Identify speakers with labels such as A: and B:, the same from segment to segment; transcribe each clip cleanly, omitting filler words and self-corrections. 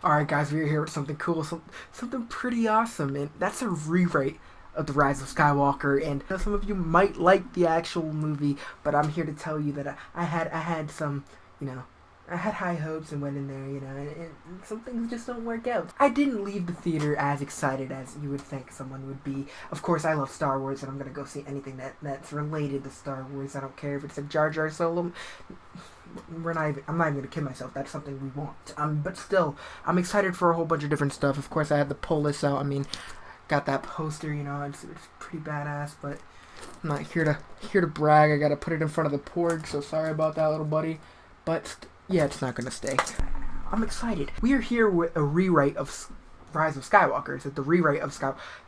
A: Alright guys, we're here with something cool, something pretty awesome, and that's a rewrite of The Rise of Skywalker. And some of you might like the actual movie, but I'm here to tell you that I had some, I had high hopes and went in there, and some things just don't work out. I didn't leave the theater as excited as you would think someone would be. Of course, I love Star Wars, and I'm gonna go see anything that's related to Star Wars. I don't care if it's a Jar Jar Solo. I'm not even gonna kid myself. That's something we want. But still, I'm excited for a whole bunch of different stuff. Of course, I had the pull list out. I mean, got that poster. It's pretty badass. But I'm not here to brag. I gotta put it in front of the porg. So sorry about that, little buddy. But yeah, it's not gonna stay. I'm excited. We are here with a rewrite of Rise of Skywalker. So the rewrite of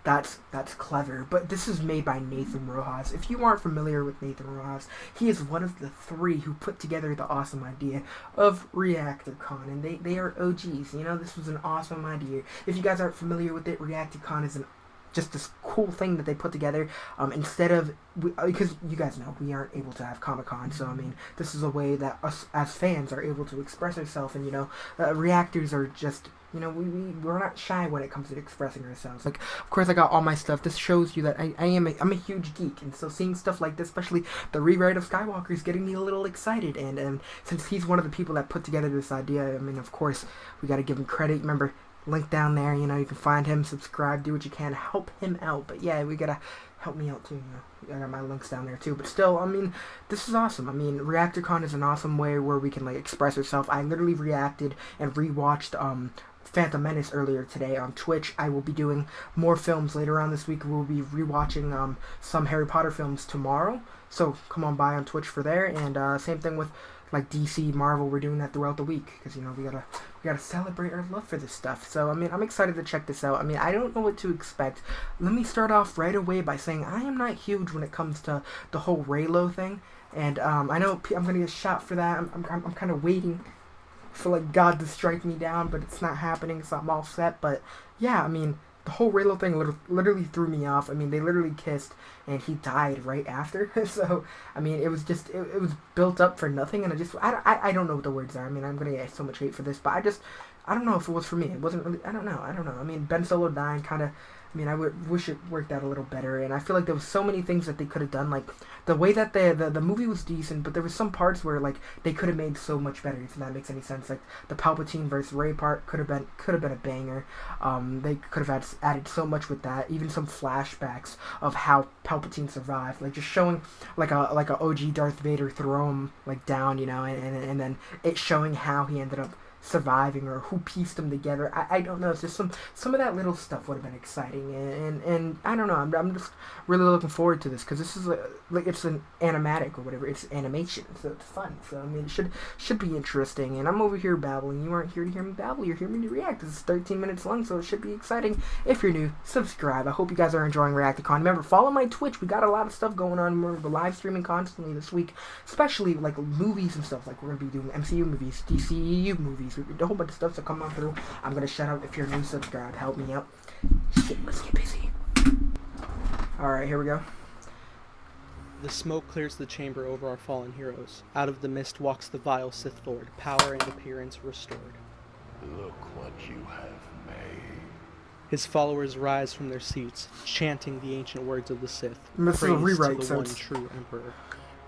A: that's clever. But this is made by Nathan Rojas. If you aren't familiar with Nathan Rojas, he is one of the three who put together the awesome idea of ReactorCon, and they are OGs. This was an awesome idea. If you guys aren't familiar with it, ReactorCon is just this cool thing that they put together, instead of, because you guys know we aren't able to have Comic-Con, so I mean this is a way that us as fans are able to express ourselves, and reactors are just, we're not shy when it comes to expressing ourselves. Like, of course I got all my stuff. This shows you that I'm a huge geek, and so seeing stuff like this, especially the rewrite of Skywalker, is getting me a little excited. And since he's one of the people that put together this idea, I mean, of course we got to give him credit. Remember, link down there, you can find him, subscribe, do what you can, help him out. But yeah, we gotta help me out too, I got my links down there too. But still, I mean, this is awesome. I mean, ReactorCon is an awesome way where we can express ourselves. I literally reacted and rewatched Phantom Menace earlier today on Twitch. I will be doing more films later on this week. We'll be rewatching some Harry Potter films tomorrow, so come on by on Twitch for there. And same thing with DC, Marvel. We're doing that throughout the week because we gotta celebrate our love for this stuff. So I mean, I'm excited to check this out. I mean, I don't know what to expect. Let me start off right away by saying I am not huge when it comes to the whole Reylo thing, and I know I'm gonna get shot for that. I'm kind of waiting for God to strike me down, but it's not happening, so I'm all set. But yeah, I mean, the whole Reylo thing literally threw me off. I mean, they literally kissed, and he died right after. So, I mean, it was just, it was built up for nothing, and I don't know what the words are. I mean, I'm going to get so much hate for this, but I don't know if it was for me. It wasn't really, I don't know. I mean, Ben Solo dying kind of, I mean, I wish it worked out a little better, and I feel like there was so many things that they could have done. Like, the way that the movie was decent, but there was some parts where, they could have made so much better, if that makes any sense. Like, the Palpatine versus Rey part could have been a banger. They could have added so much with that. Even some flashbacks of how Palpatine survived. Like, just showing, like a OG Darth Vader throw him, down, and then it showing how he ended up surviving, or who pieced them together. I don't know. It's just some of that little stuff would have been exciting, and I don't know. I'm just really looking forward to this, because this is it's an animatic or whatever. It's animation, so it's fun. So I mean, it should be interesting. And I'm over here babbling. You aren't here to hear me babble. You're hearing me to react. This is 13 minutes long, so it should be exciting. If you're new, subscribe. I hope you guys are enjoying ReactorCon. Remember, follow my Twitch. We got a lot of stuff going on. We're live streaming constantly this week, especially movies and stuff. We're gonna be doing MCU movies, DCEU movies. A whole bunch of stuff to come on through. I'm gonna shout out if you're new, subscribe, help me out. Shit, let's get busy. Alright, here we go.
B: The smoke clears the chamber over our fallen heroes. Out of the mist walks the vile Sith Lord, power and appearance restored.
C: Look what you have made.
B: His followers rise from their seats, chanting the ancient words of the Sith.
A: This is a rewrite,
B: to the
A: so
B: one true Emperor.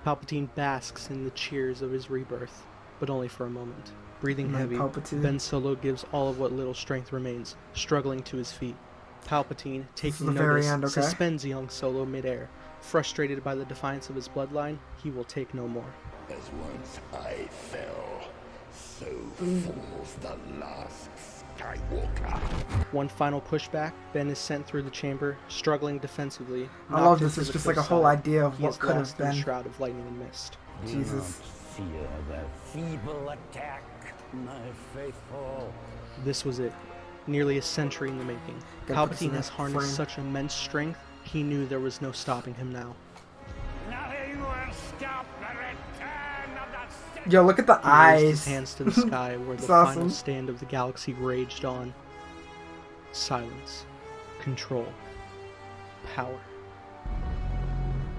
B: Palpatine basks in the cheers of his rebirth, but only for a moment. Breathing heavy,
A: Palpatine.
B: Ben Solo gives all of what little strength remains, struggling to his feet. Palpatine, taking notice, suspends young Solo midair. Frustrated by the defiance of his bloodline, he will take no more.
C: As once I fell, so falls the last Skywalker.
B: One final pushback, Ben is sent through the chamber, struggling defensively.
A: I love this. It's just a whole idea of what could have been.
B: In the shroud of lightning and mist.
A: Jesus.
C: Fear the feeble attack, my faithful.
B: This was it. Nearly a century in the making. Palpatine has harnessed such immense strength, he knew there was no stopping him now.
C: Nothing will stop the return of the Sith.
A: Yo, look at the eyes.
B: He raised his hands to the sky where the final stand of the galaxy raged on. Silence. Control. Power.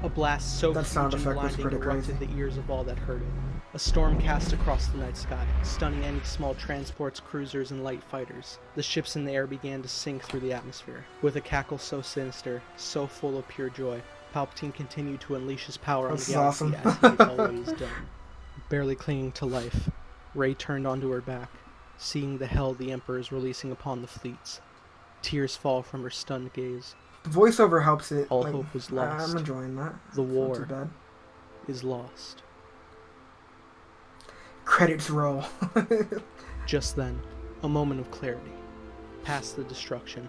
B: A blast so
A: That
B: huge
A: sound
B: and
A: effect was
B: blinding
A: pretty
B: erupted
A: crazy.
B: the ears of all that heard it. A storm cast across the night sky, stunning any small transports, cruisers, and light fighters. The ships in the air began to sink through the atmosphere. With a cackle so sinister, so full of pure joy, Palpatine continued to unleash his power on the galaxy as he had always done. Barely clinging to life, Rey turned onto her back, seeing the hell the Emperor is releasing upon the fleets. Tears fall from her stunned gaze.
A: The voiceover helps it.
B: All hope was lost.
A: I'm enjoying that.
B: The
A: It's not
B: war
A: too bad.
B: is lost.
A: Credits roll.
B: Just then, a moment of clarity. Past the destruction,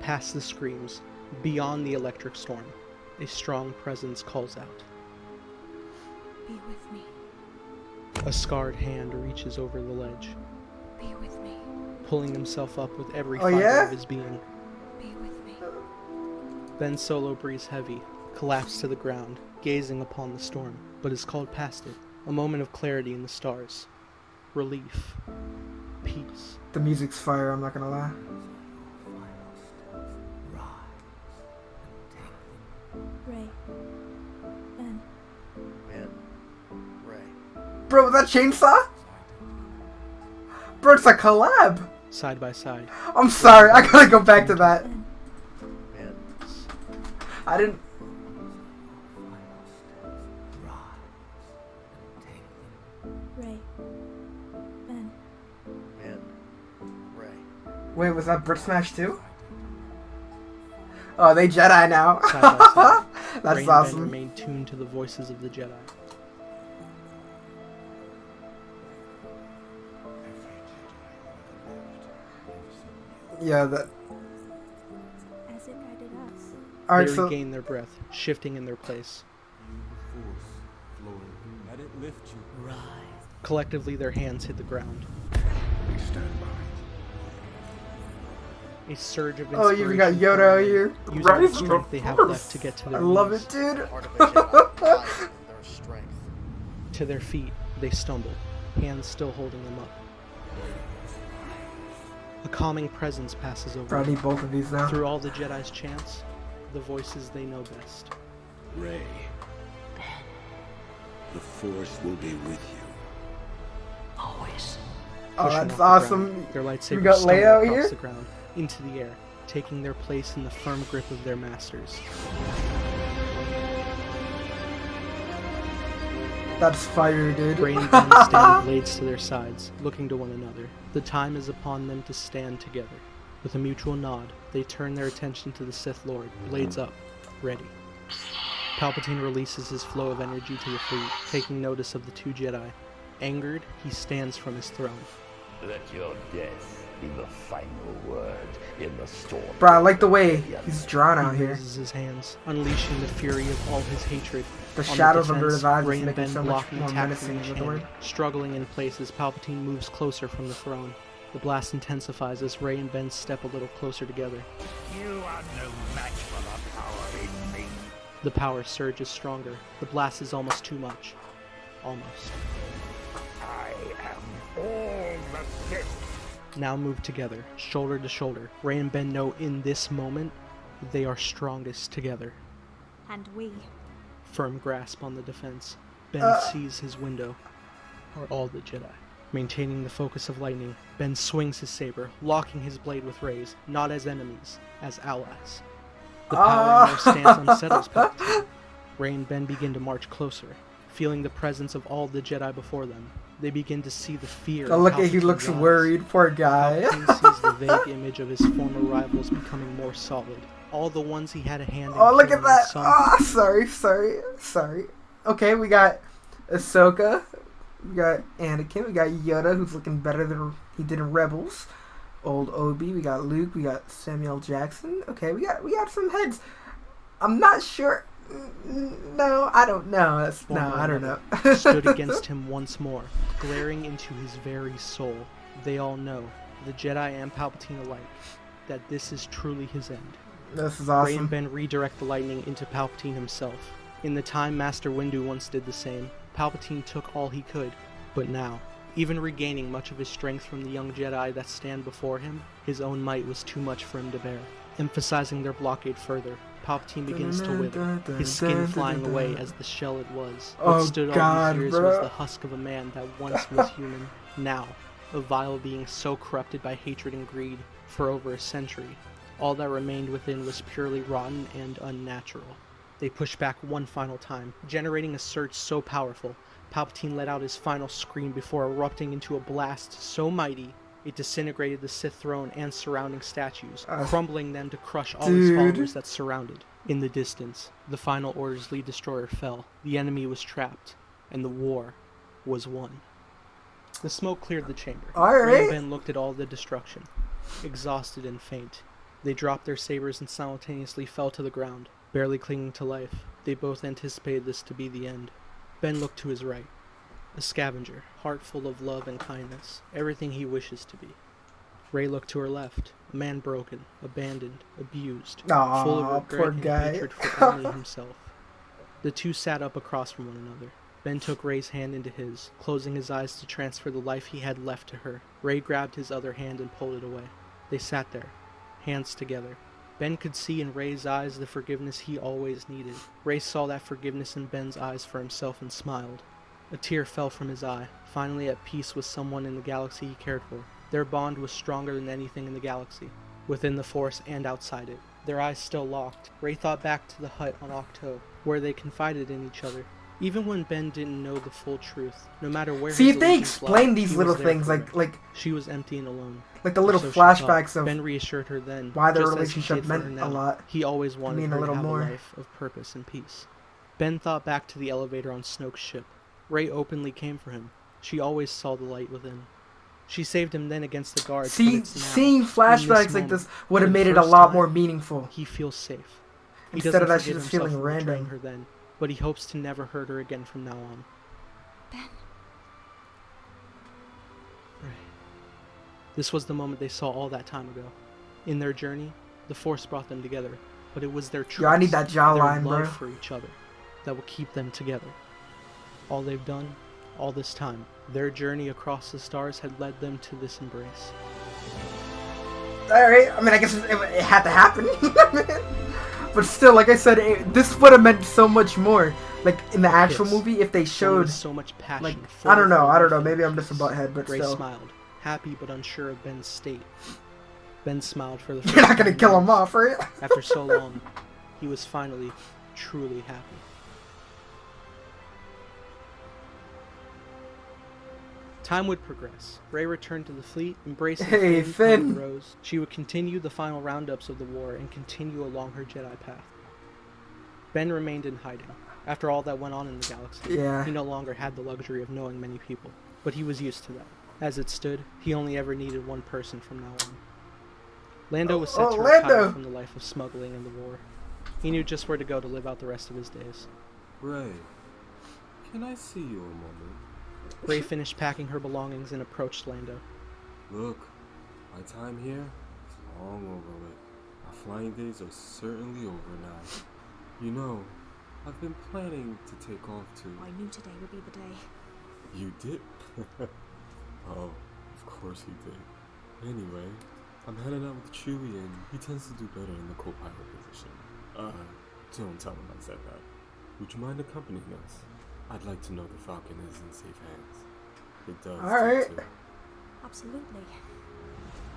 B: past the screams, beyond the electric storm, a strong presence calls out.
D: Be with me.
B: A scarred hand reaches over the ledge,
D: Be with me.
B: pulling himself up with every
A: Oh,
B: fiber
A: yeah?
B: of his being.
D: Be with me.
B: Ben Solo breathes heavy, collapsed to the ground, gazing upon the storm, but is called past it. A moment of clarity in the stars. Relief. Peace.
A: The music's fire, I'm not gonna lie.
D: Rey. Ben.
A: Bro, was that chainsaw? Bro, it's a collab.
B: Side by side.
A: I'm sorry, I gotta go back to that.
D: Ben.
A: I didn't.
D: Rey. Ben.
A: Wait, was that Brit Smash too? Oh, they Jedi now.
B: Side by side.
A: That's
B: Rey and Ben
A: awesome.
B: remain tuned to the voices of the Jedi.
A: Yeah, that.
D: As it guided us.
A: Alright,
B: They
A: so.
B: regain their breath, shifting in their place.
C: Let it lift you.
B: Collectively, their hands hit the ground.
C: We stand by.
B: A surge of
A: Oh,
B: inspiration.
A: you even got Yoda out here.
B: Using
A: Rise
B: the
A: of the
B: strength they have
A: Force.
B: left to get to
A: I
B: their
A: love
B: knees.
A: it, dude.
E: Part of a Jedi lies in their strength.
B: To their feet, they stumble, hands still holding them up. A calming presence passes over
A: Bro, I
B: them.
A: need both of these now.
B: Through all the Jedi's chants, the voices they know best.
F: Rey, the Force will be with you. Always.
A: Oh,
B: Pushing
A: that's
B: off the
A: awesome.
B: ground, their lightsabers
A: We got
B: stumble
A: Leia out
B: across
A: here?
B: the ground, into the air, taking their place in the firm grip of their masters.
A: That's fire, dude.
B: Rey and Ben stand blades to their sides, looking to one another. The time is upon them to stand together. With a mutual nod, they turn their attention to the Sith Lord, blades up, ready. Palpatine releases his flow of energy to the fleet, taking notice of the two Jedi. Angered, he stands from his throne.
G: Let your death be the final word in the storm.
A: Bro, I like the way he's drawn out
B: He
A: here.
B: raises his hands, unleashing the fury of all his hatred.
A: The
B: On
A: shadows
B: defense,
A: under his eyes
B: Rey
A: is
B: and
A: making
B: Ben
A: so much
B: block an
A: more
B: attack
A: menacing
B: from
A: than
B: each
A: the word.
B: hand, struggling in places. Palpatine moves closer from the throne. The blast intensifies as Rey and Ben step a little closer together.
C: You are no match for the power in me.
B: The power surge is stronger. The blast is almost too much. Almost.
C: I am all the Sith.
B: Now move together, shoulder to shoulder. Rey and Ben know in this moment they are strongest together.
D: And we.
B: Firm grasp on the defense. Ben sees his window. Are all the Jedi. Maintaining the focus of lightning, Ben swings his saber, locking his blade with Rey's, not as enemies, as allies. The power in their stance unsettles Palpatine. Rey and Ben begin to march closer, feeling the presence of all the Jedi before them. They begin to see the fear.
A: Oh,
B: in
A: look at he
B: Palpatine's
A: looks
B: eyes.
A: worried, poor guy.
B: Palpatine sees the vague image of his former rivals becoming more solid. All the ones he had a hand in
A: Oh, look at
B: killing,
A: that.
B: some
A: Oh, sorry. Okay, we got Ahsoka. We got Anakin. We got Yoda, who's looking better than he did in Rebels. Old Obi. We got Luke. We got Samuel Jackson. Okay, we got some heads. I'm not sure. No, I don't know. I don't know.
B: stood against him once more, glaring into his very soul. They all know, the Jedi and Palpatine alike, that this is truly his end.
A: This is
B: Rey
A: awesome.
B: and Ben redirect the lightning into Palpatine himself. In the time Master Windu once did the same, Palpatine took all he could. But now, even regaining much of his strength from the young Jedi that stand before him, his own might was too much for him to bear. Emphasizing their blockade further, Palpatine begins to wither, his skin flying away as the shell it was. What
A: Oh
B: stood all
A: God,
B: these years
A: bro.
B: was the husk of a man that once was human, now a vile being so corrupted by hatred and greed for over a century. All that remained within was purely rotten and unnatural. They pushed back one final time, generating a surge so powerful, Palpatine let out his final scream before erupting into a blast so mighty it disintegrated the Sith throne and surrounding statues, crumbling them to crush all his followers that surrounded. In the distance, the Final Order's lead destroyer fell, the enemy was trapped, and the war was won. The smoke cleared the chamber. Rey and Ben looked at all the destruction, exhausted and faint. They dropped their sabers and simultaneously fell to the ground, barely clinging to life. They both anticipated this to be the end. Ben looked to his right. A scavenger, heart full of love and kindness, everything he wishes to be. Rey looked to her left, a man broken, abandoned, abused, full of regret and hatred for only himself. The two sat up across from one another. Ben took Rey's hand into his, closing his eyes to transfer the life he had left to her. Rey grabbed his other hand and pulled it away. They sat there, hands together. Ben could see in Rey's eyes the forgiveness he always needed. Rey saw that forgiveness in Ben's eyes for himself and smiled. A tear fell from his eye, finally at peace with someone in the galaxy he cared for. Their bond was stronger than anything in the galaxy, within the Force and outside it. Their eyes still locked. Rey thought back to the hut on Ahch-To, where they confided in each other. Even when Ben didn't know the full truth, no matter where
A: See,
B: his
A: if they
B: allegiance
A: explain
B: lied,
A: these
B: he
A: little
B: was there
A: things,
B: for her.
A: like
B: She was empty and alone.
A: the little
B: Or so she thought.
A: flashbacks of
B: Ben reassured her then,
A: why their
B: just as he
A: relationship
B: did for her
A: meant
B: now.
A: a lot.
B: He always wanted
A: mean a
B: her to
A: little
B: have
A: more.
B: a life of purpose and peace. Ben thought back to the elevator on Snoke's ship. Rey openly came for him. She always saw the light within. She saved him then against the guards.
A: See,
B: but it's now,
A: seeing flashbacks like this would have made it a lot more meaningful.
B: He feels safe. He
A: Instead
B: doesn't
A: of that,
B: forgive
A: she's just
B: himself
A: feeling
B: for betraying
A: random.
B: her then, but he hopes to never hurt her again from now on.
D: Ben.
B: Right. This was the moment they saw all that time ago. In their journey, the Force brought them together, but it was their trust,
A: Yo, I need that
B: their
A: jawline,
B: love
A: bro.
B: for each other, that will keep them together. All they've done, all this time, their journey across the stars had led them to this embrace.
A: Alright, I mean, I guess it had to happen. But still, like I said, this would have meant so much more. Like, in the actual
B: Yes.
A: movie, if they
B: One
A: showed,
B: with so much passion,
A: like,
B: full
A: I don't
B: of
A: know,
B: love
A: maybe I'm
B: and
A: just a
B: peace.
A: butthead, but
B: Rey
A: still.
B: smiled, happy but unsure of Ben's state. Ben smiled for the first
A: You're not gonna
B: time in
A: kill him
B: years.
A: off, right?
B: After so long, he was finally, truly happy. Time would progress. Rey returned to the fleet, embracing
A: Hey,
B: Finn,
A: Finn.
B: and Rose. She would continue the final roundups of the war and continue along her Jedi path. Ben remained in hiding. After all that went on in the galaxy,
A: Yeah.
B: he no longer had the luxury of knowing many people, but he was used to that. As it stood, he only ever needed one person from now on. Lando was set to retire
A: Lando!
B: from the life of smuggling and the war. He knew just where to go to live out the rest of his days.
H: Rey, can I see you a moment?
B: Rey finished packing her belongings and approached Lando.
H: Look, my time here is long over with. My flying days are certainly over now. You know, I've been planning to take off too.
D: I knew today would be the day.
H: You did? Oh, of course you did. Anyway, I'm heading out with Chewie and he tends to do better in the co-pilot position. Don't tell him I said that. Would you mind accompanying us? I'd like to know the Falcon is in safe hands. It does.
A: Alright.
H: Too.
D: Absolutely.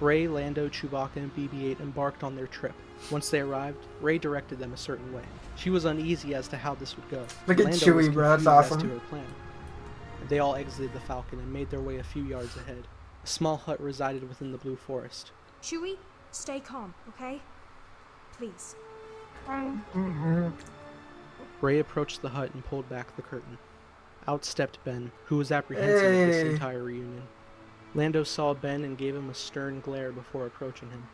B: Rey, Lando, Chewbacca, and BB-8 embarked on their trip. Once they arrived, Rey directed them a certain way. She was uneasy as to how this would go.
A: Look at
B: Lando was
A: Chewie, bro. That's
B: confused
A: awesome.
B: As to her plan. They all exited the Falcon and made their way a few yards ahead. A small hut resided within the Blue Forest.
D: Chewie, stay calm, okay? Please.
B: Rey approached the hut and pulled back the curtain. Out stepped Ben, who was apprehensive of this
A: Hey.
B: entire reunion. Lando saw Ben and gave him a stern glare before approaching him.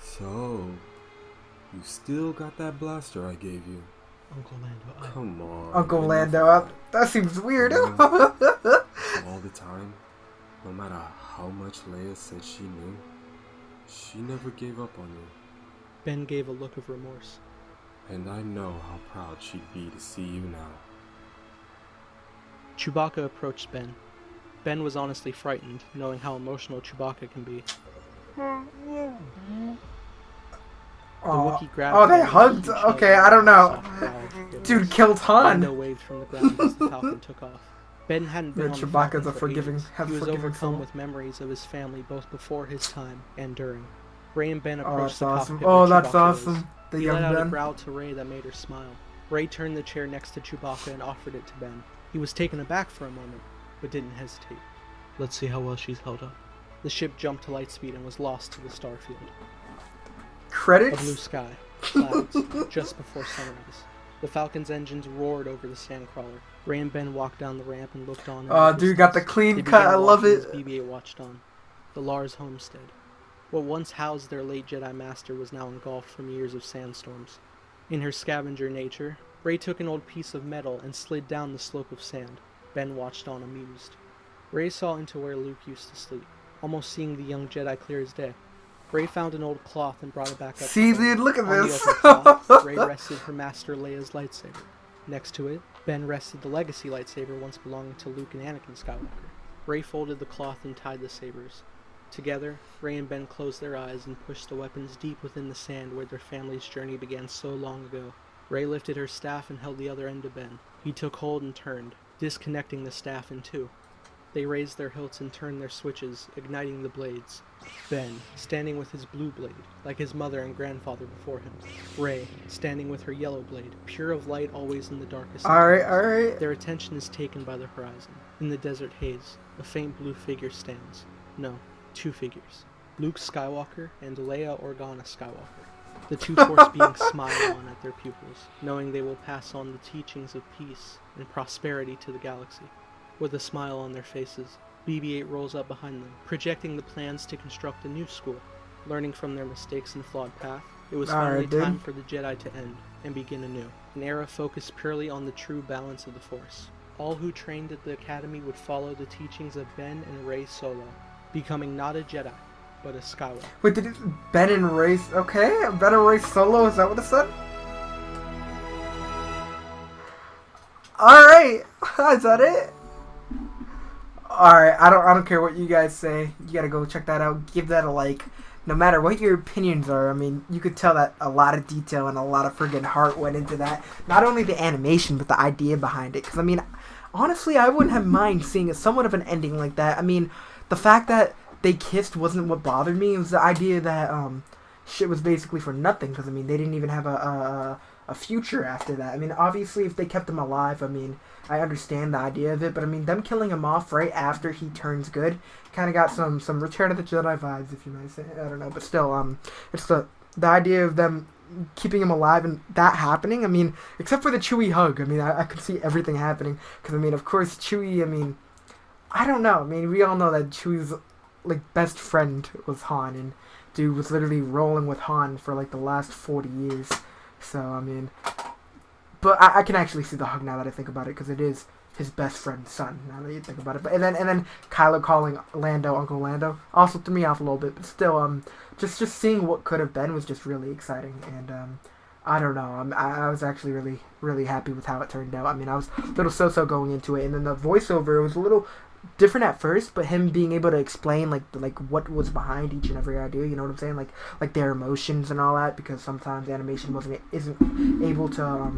H: So, you still got that blaster I gave you?
B: Uncle Lando,
H: Come on.
A: Uncle
H: enough
A: Lando,
H: of
A: that seems weird.
H: that. All the time, no matter how much Leia said she knew, she never gave up on you.
B: Ben gave a look of remorse.
H: And I know how proud she'd be to see you now.
B: Chewbacca approached Ben. Ben was honestly frightened, knowing how emotional Chewbacca can be. The
A: Oh,
B: Wookiee grabbed
A: oh, they
B: Han with a
A: hugged.
B: huge hug
A: Okay,
B: and
A: I don't
B: a
A: know.
B: soft growl of forgiveness.
A: Dude killed Han.
B: Lando waved from the ground as the Falcon took off. Ben hadn't been
A: Yeah,
B: on the
A: Chewbacca's
B: Falcon
A: a
B: for
A: forgiving-
B: ages.
A: has
B: He was
A: forgiving
B: overcome
A: soul.
B: with memories of his family both before his time and during. Rey and Ben
A: Oh,
B: approached
A: that's
B: the
A: awesome.
B: cockpit
A: Oh,
B: where
A: that's
B: Chewbacca was.
A: awesome. The
B: He
A: young
B: let out a
A: Ben.
B: growl to Rey that made her smile. Rey turned the chair next to Chewbacca and offered it to Ben. He was taken aback for a moment, but didn't hesitate. Let's see how well she's held up. The ship jumped to light speed and was lost to the starfield. A blue
A: Credits.
B: sky, clouds, just before sunrise. The Falcon's engines roared over the sandcrawler. Rey and Ben walked down the ramp and looked on.
A: Oh, dude, got the clean cut. I love it.
B: As BB-8 watched on. The Lars homestead. What once housed their late Jedi Master was now engulfed from years of sandstorms. In her scavenger nature, Rey took an old piece of metal and slid down the slope of sand. Ben watched on amused. Rey saw into where Luke used to sleep, almost seeing the young Jedi clear as day. Rey found an old cloth and brought it back up.
A: See,
B: to Ben.
A: dude, look at
B: On
A: this.
B: the open cloth, Rey rested her master Leia's lightsaber. Next to it, Ben rested the legacy lightsaber once belonging to Luke and Anakin Skywalker. Rey folded the cloth and tied the sabers. Together, Rey and Ben closed their eyes and pushed the weapons deep within the sand where their family's journey began so long ago. Rey lifted her staff and held the other end to Ben. He took hold and turned, disconnecting the staff in two. They raised their hilts and turned their switches, igniting the blades. Ben, standing with his blue blade, like his mother and grandfather before him. Rey, standing with her yellow blade, pure of light always in the darkest.
A: Alright, alright.
B: Their attention is taken by the horizon. In the desert haze, a faint blue figure stands. No, two figures. Luke Skywalker and Leia Organa Skywalker. The two Force beings smile on at their pupils, knowing they will pass on the teachings of peace and prosperity to the galaxy. With a smile on their faces, BB-8 rolls up behind them, projecting the plans to construct a new school. Learning from their mistakes and flawed path, it was finally time for the Jedi to end and begin anew. An era focused purely on the true balance of the Force. All who trained at the Academy would follow the teachings of Ben and Rey Solo, becoming not a Jedi, but a Skywalker.
A: Wait, did it, Ben and Rey? Okay, Ben and Rey Solo. Is that what it said? All right, is that it? All right, I don't care what you guys say. You gotta go check that out. Give that a like. No matter what your opinions are, I mean, you could tell that a lot of detail and a lot of friggin' heart went into that. Not only the animation, but the idea behind it. Because I mean, honestly, I wouldn't have mind seeing somewhat of an ending like that. I mean, the fact that they kissed wasn't what bothered me. It was the idea that shit was basically for nothing. Because I mean, they didn't even have a future after that. I mean, obviously, if they kept him alive, I mean, I understand the idea of it. But I mean, them killing him off right after he turns good kind of got some Return of the Jedi vibes, if you might say. I don't know, but still, it's the idea of them keeping him alive and that happening. I mean, except for the Chewie hug. I mean, I could see everything happening. Because I mean, of course, Chewie. I mean, I don't know. I mean, we all know that Chewie's like best friend was Han, and dude was literally rolling with Han for like the last 40 years. So I mean, but I can actually see the hug now that I think about it, because it is his best friend's son. Now that you think about it, but and then Kylo calling Lando Uncle Lando also threw me off a little bit, but still, just seeing what could have been was just really exciting, and I don't know, I was actually really happy with how it turned out. I mean, I was a little so going into it, and then the voiceover was a little different at first, but him being able to explain like what was behind each and every idea, you know what I'm saying, like their emotions and all that, because sometimes animation isn't able to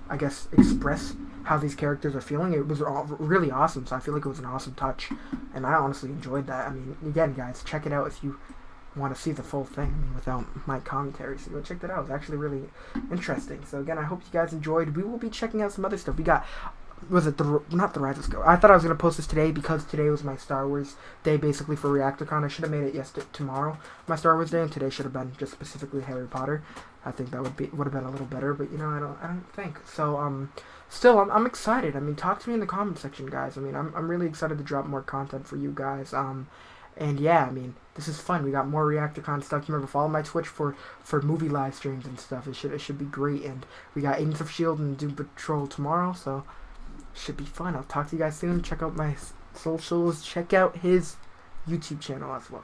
A: I guess express how these characters are feeling. It was really awesome, so I feel like it was an awesome touch, and I honestly enjoyed that. I mean, again, guys, check it out if you want to see the full thing. I mean, without my commentary, so go check that out. It was actually really interesting. So again, I hope you guys enjoyed. We will be checking out some other stuff. We got, was it not the Rise of Skywalker? I thought I was gonna post this today because today was my Star Wars day, basically for ReactorCon. I should have made it tomorrow, my Star Wars day, and today should have been just specifically Harry Potter. I think that would have been a little better, but you know, I don't think so. Still, I'm excited. I mean, talk to me in the comment section, guys. I mean, I'm really excited to drop more content for you guys. And yeah, I mean, this is fun. We got more ReactorCon stuff. Remember, follow my Twitch for movie live streams and stuff. It should be great. And we got Agents of S.H.I.E.L.D. and Doom Patrol tomorrow, so should be fun. I'll talk to you guys soon. Check out my socials. Check out his YouTube channel as well.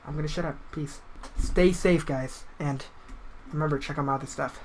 A: I'm gonna shut up. Peace. Stay safe, guys, and remember, check out my other stuff.